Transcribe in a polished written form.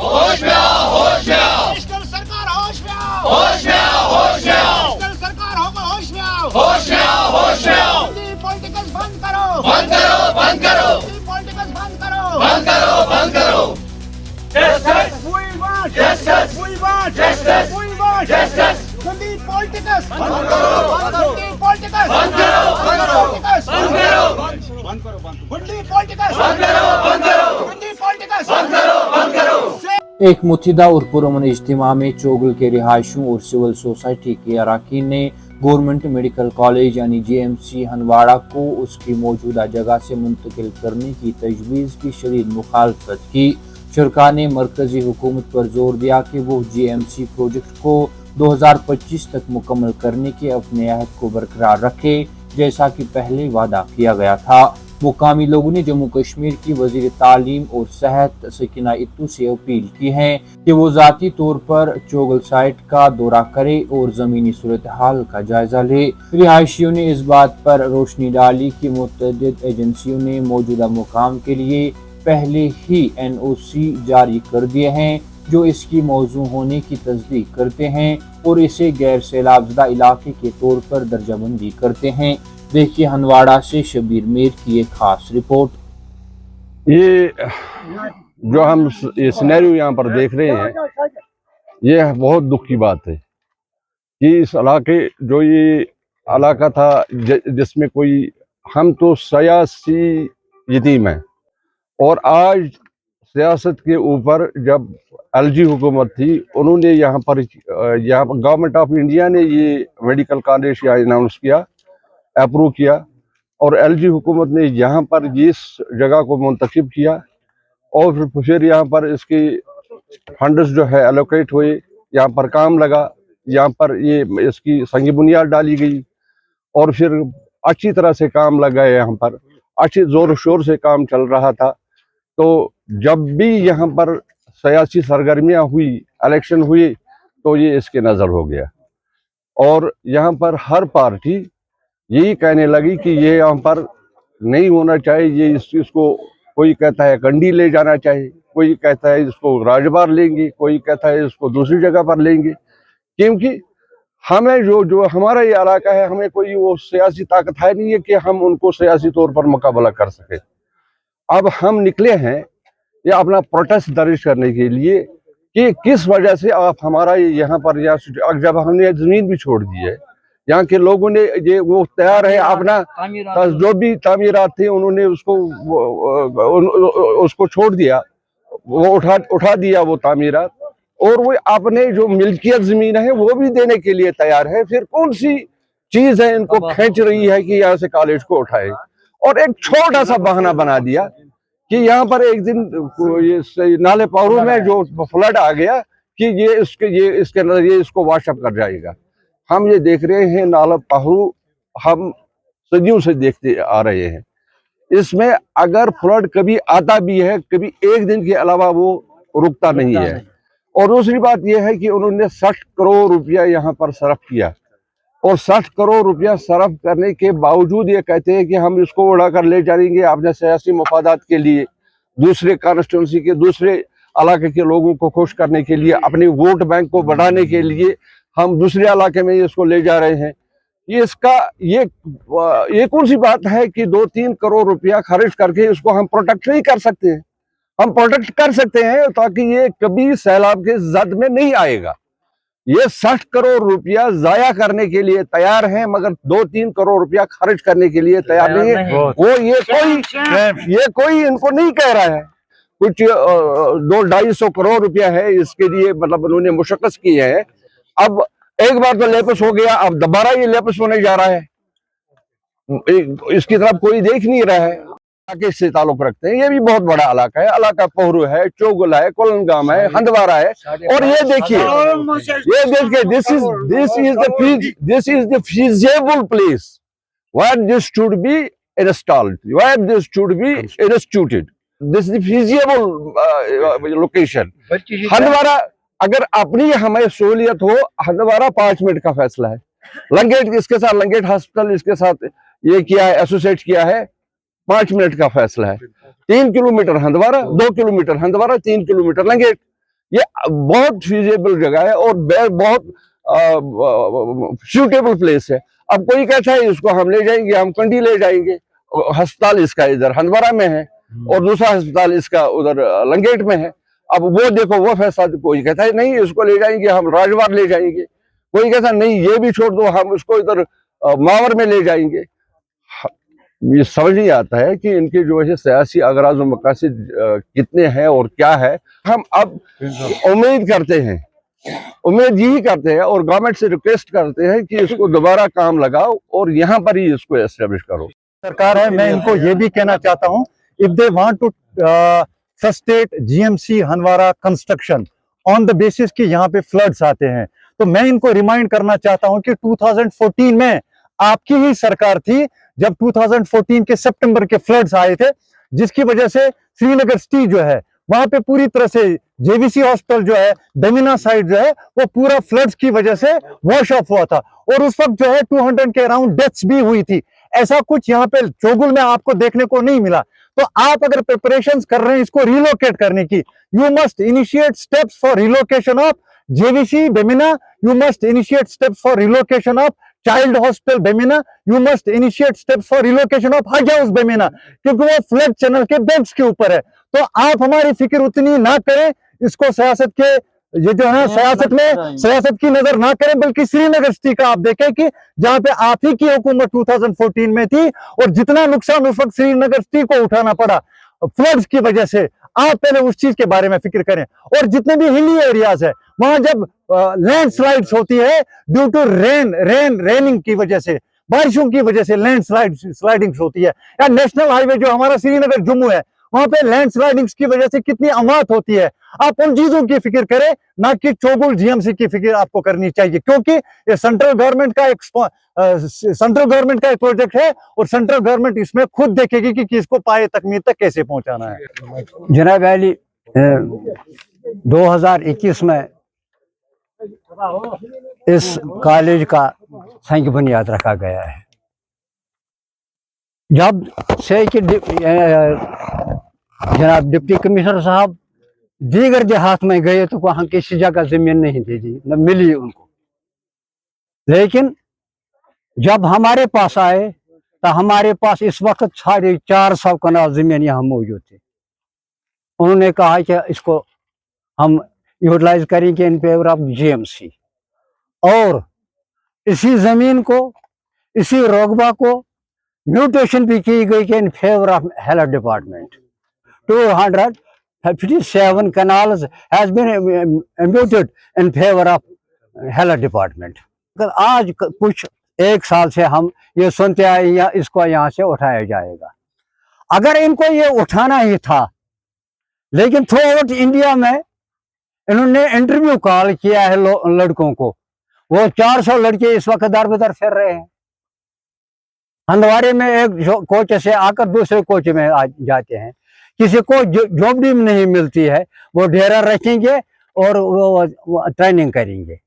होश में आओ, होश में आओ। नेशनल सरकार होश में आओ, होश में आओ, होश में आओ। नेशनल सरकार होगा होश में आओ, होश में आओ, होश में आओ। पॉलिटिकल्स बंद करो, बंद करो, बंद करो। पॉलिटिकल्स बंद करो, बंद करो, बंद करो। Justice, We want Justice, we want Justice, we want Justice। गंदी पॉलिटिकल्स बंद करो, गंदी पॉलिटिकल्स बंद करो, बंद करो, बंद करो। गंदी पॉलिटिकल्स बंद करो, बंद करो। गंदी पॉलिटिकल्स बंद करो, बंद करो। एक मुत्तहिदा और पुरअमन इज्तिमा में चोगल के रिहायशियों और सिविल सोसाइटी के अरकान ने गवर्नमेंट मेडिकल कॉलेज यानी JMC हंदवाड़ा को उसकी मौजूदा जगह से मुंतकिल करने की तजवीज़ की शदीद मुखालफत की। शुरका ने मरकजी हुकूमत पर जोर दिया कि वो JMC प्रोजेक्ट को 2025 तक मुकम्मल करने के अपने अहद को बरकरार रखे, जैसा कि पहले वादा किया गया था। मुकामी लोगों ने जम्मू कश्मीर की वजीर तालीम और सेहत सकीना इत्तू से अपील की है कि वो ज़ाती तौर पर चोगल साइट का दौरा करे और ज़मीनी सूरत हाल का जायजा ले। रिहायशियों ने इस बात पर रोशनी डाली कि मुतअद्दिद एजेंसियों ने मौजूदा मुकाम के लिए पहले ही NOC जारी कर दिए हैं, जो इसकी मौजू होने की तस्दीक करते हैं और इसे गैर सैलाबज़दा इलाके के तौर पर दर्जाबंदी करते हैं। देखिए हंदवाड़ा से शबीर मीर की एक खास रिपोर्ट। ये जो हम ये सिनेरियो यहाँ पर देख रहे हैं, ये बहुत दुख की बात है कि इस इलाके जो ये इलाका था जिसमें कोई हम तो सियासी यतीम हैं, और आज सियासत के ऊपर जब LG हुकूमत थी, उन्होंने यहाँ पर गवर्नमेंट ऑफ इंडिया ने ये मेडिकल कॉलेज यहाँ अनाउंस किया, अप्रूव किया, और LG हुकूमत ने यहाँ पर इस जगह को मुंतखब किया और फिर यहाँ पर इसकी फंड्स जो है एलोकेट हुए, यहाँ पर काम लगा, यहाँ पर ये इसकी संग बुनियाद डाली गई और फिर अच्छी तरह से काम लगा। यहाँ पर अच्छी जोर शोर से काम चल रहा था। तो जब भी यहाँ पर सियासी सरगर्मियाँ हुई, इलेक्शन हुई, तो ये इसके नज़र हो गया और यहाँ पर हर पार्टी यही कहने लगी कि ये यहाँ पर नहीं होना चाहिए, ये इसको कोई कहता है कंडी ले जाना चाहिए, कोई कहता है इसको राजबार लेंगे, कोई कहता है इसको दूसरी जगह पर लेंगे, क्योंकि हमें जो हमारा ये इलाका है, हमें कोई वो सियासी ताकत है नहीं है कि हम उनको सियासी तौर पर मुकाबला कर सके। अब हम निकले हैं ये अपना प्रोटेस्ट दर्ज करने के लिए कि किस वजह से आप हमारा यहाँ पर जब हमने जमीन भी छोड़ दी है, यहाँ के लोगों ने ये वो तैयार है अपना जो भी तामीरात थे उन्होंने उसको छोड़ दिया, वो उठा दिया वो तामीरात, और वो अपने जो मिल्कियत जमीन है वो भी देने के लिए तैयार है। फिर कौन सी चीज है इनको खींच रही है कि यहाँ से कॉलेज को उठाए? और एक छोटा सा बहाना बना दिया कि यहाँ पर एक दिन ये नाले पारू में जो फ्लड आ गया कि ये इसके नजरिए इसको वॉशअप कर जाएगा। हम ये देख रहे हैं नाला पारू, हम सदियों से देखते आ रहे हैं, इसमें अगर फ्लड कभी आता भी है, कभी एक दिन के अलावा वो रुकता नहीं है। और दूसरी बात यह है कि उन्होंने 60 करोड़ रुपया यहाँ पर सर्फ किया, और 60 करोड़ रुपया सर्फ करने के बावजूद ये कहते हैं कि हम इसको उड़ाकर ले जाएंगे अपने सियासी मफादात के लिए, दूसरे कॉन्स्टिट्यूंसी के दूसरे इलाके के लोगों को खुश करने के लिए, अपने वोट बैंक को बढ़ाने के लिए हम दूसरे इलाके में इसको ले जा रहे हैं। ये कौन सी बात है कि 2-3 करोड़ रुपया खर्च करके इसको हम प्रोटेक्ट नहीं कर सकते हैं? हम प्रोटेक्ट कर सकते हैं ताकि ये कभी सैलाब के जद में नहीं आएगा। ये 60 करोड़ रुपया जाया करने के लिए तैयार हैं, मगर 2-3 करोड़ रुपया खर्च करने के लिए तैयार नहीं है। वो ये कोई इनको नहीं कह रहा है, कुछ 200-250 करोड़ रुपया है इसके लिए, मतलब उन्होंने मुशक्कत की है। अब एक बार तो लेपस हो गया, अब दोबारा ये लेपस होने जा रहा है, इसकी तरफ कोई देख नहीं रहा है। इलाके से ताल्लुक रखते हैं, ये भी बहुत बड़ा इलाका है, इलाका पोहरू है, चोगल है, कोलंगाम है, हंदवाड़ा है, और ये देखिए this is the feasible place where this should be installed, where this should be instituted. This is the feasible location. Handwara अगर अपनी हमें सहूलियत हो, हंदवाड़ा 5 मिनट का फैसला है। लंगेट इसके साथ, लंगेट हॉस्पिटल इसके साथ ये किया है, एसोसिएट किया है, 5 मिनट का फैसला है। 3 kilometre Handwara, 2 kilometre Handwara, 3 kilometre Langate. ये बहुत फिजिबल जगह है और बहुत सूटेबल प्लेस है। अब कोई कहता है इसको हम ले जाएंगे, हम कंडी ले जाएंगे, अस्पताल इसका इधर हंदवाड़ा में है और दूसरा अस्पताल इसका उधर लंगेट में है। अब वो देखो वो फैसला, कोई कहता है नहीं इसको ले जाएंगे हम राजवार ले जाएंगे, कोई कहता नहीं ये भी छोड़ दो हम उसको इधर मावर में ले जाएंगे। ये समझ नहीं आता है कि इनके जो है सियासी अगराज और मकासद कितने हैं और क्या है। हम अब उम्मीद करते हैं, उम्मीद यही करते हैं और गवर्नमेंट से रिक्वेस्ट करते हैं कि इसको दोबारा काम लगाओ और यहाँ पर ही इसको एस्टेब्लिश करो। सरकार है, मैं इनको ये भी कहना चाहता हूँ, if they want to sustain GMC Handwara construction on the basis कि यहाँ पे फ्लड्स आते हैं, तो मैं इनको रिमाइंड करना चाहता हूँ कि 2014 में आपकी ही सरकार थी जब 2014 के सितंबर के फ्लड्स आए थे, जिसकी वजह से श्रीनगर सिटी जो है वहां पे पूरी तरह से जेवीसी हॉस्पिटल जो है बेमिना साइड जो है वो पूरा फ्लड्स की वजह से वॉश ऑफ हुआ था और उस वक्त जो है 200 के अराउंड डेथ्स भी हुई थी। ऐसा कुछ यहाँ पे चोगुल में आपको देखने को नहीं मिला। तो आप अगर प्रिपरेशंस कर रहे हैं इसको रिलोकेट करने की, you must initiate steps for relocation of JVC Bemina, you must initiate steps for relocation of child hospital Bemina, you must initiate steps for relocation of हज हाउस बेमिना, क्योंकि वो फ्लड चैनल के बैंक्स के ऊपर है। तो आप हमारी फिक्र उतनी ना करें, इसको सियासत के ये जो है सियासत की नजर ना करें, बल्कि श्रीनगर सिटी का आप देखें कि जहां पे आप ही की हुकूमत 2014 में थी और जितना नुकसान उस वक्त श्रीनगर सिटी को उठाना पड़ा फ्लड्स की वजह से, आप पहले उस चीज के बारे में फिक्र करें। और जितने भी हिली एरियाज है वहां जब लैंडस्लाइड्स होती है ड्यू टू रेनिंग की वजह से, बारिशों की वजह से स्लाइडिंग्स होती है, या नेशनल हाईवे जो हमारा श्रीनगर जम्मू है वहां पे लैंडस्लाइडिंग्स की वजह से कितनी अमात होती है। आप उन चीजों की फिक्र करें, ना कि चोगुल जीएमसी की फिक्र आपको करनी चाहिए, क्योंकि ये सेंट्रल गवर्नमेंट का एक प्रोजेक्ट है और सेंट्रल गवर्नमेंट इसमें खुद देखेगी कि किसको पाए तकमील तक कैसे पहुंचाना है। जनाब अली 2021 में इस कॉलेज का संग बुनियाद रखा गया है। जब से कि जनाब डिप्टी कमिश्नर साहब दीगर देहात में गए तो वहां किसी जगह जमीन नहीं दी, न मिली उनको, लेकिन जब हमारे पास आए तो हमारे पास इस वक्त 450 कनाल जमीन यहाँ मौजूद थी। उन्होंने कहा कि इसको हम यूटिलाइज करेंगे इन फेवर ऑफ जीएमसी, और इसी जमीन को, इसी रकबा को म्यूटेशन भी की गई कि in favour of health department 257 canals has been imputed in favor of health department। आज कुछ 1 साल से हम ये सुनते आए या इसको यहाँ से उठाया जाएगा। अगर इनको ये उठाना ही था, लेकिन थ्रू आउट इंडिया में इन्होंने इंटरव्यू कॉल किया है लड़कों को, वो 400 लड़के इस वक्त दर बदर फिर रहे हैं। हंदवाड़े में एक कोच से आकर दूसरे कोच में आ जाते हैं, किसी को जॉब भी नहीं मिलती है, वो डेरा रखेंगे और वो ट्रेनिंग करेंगे।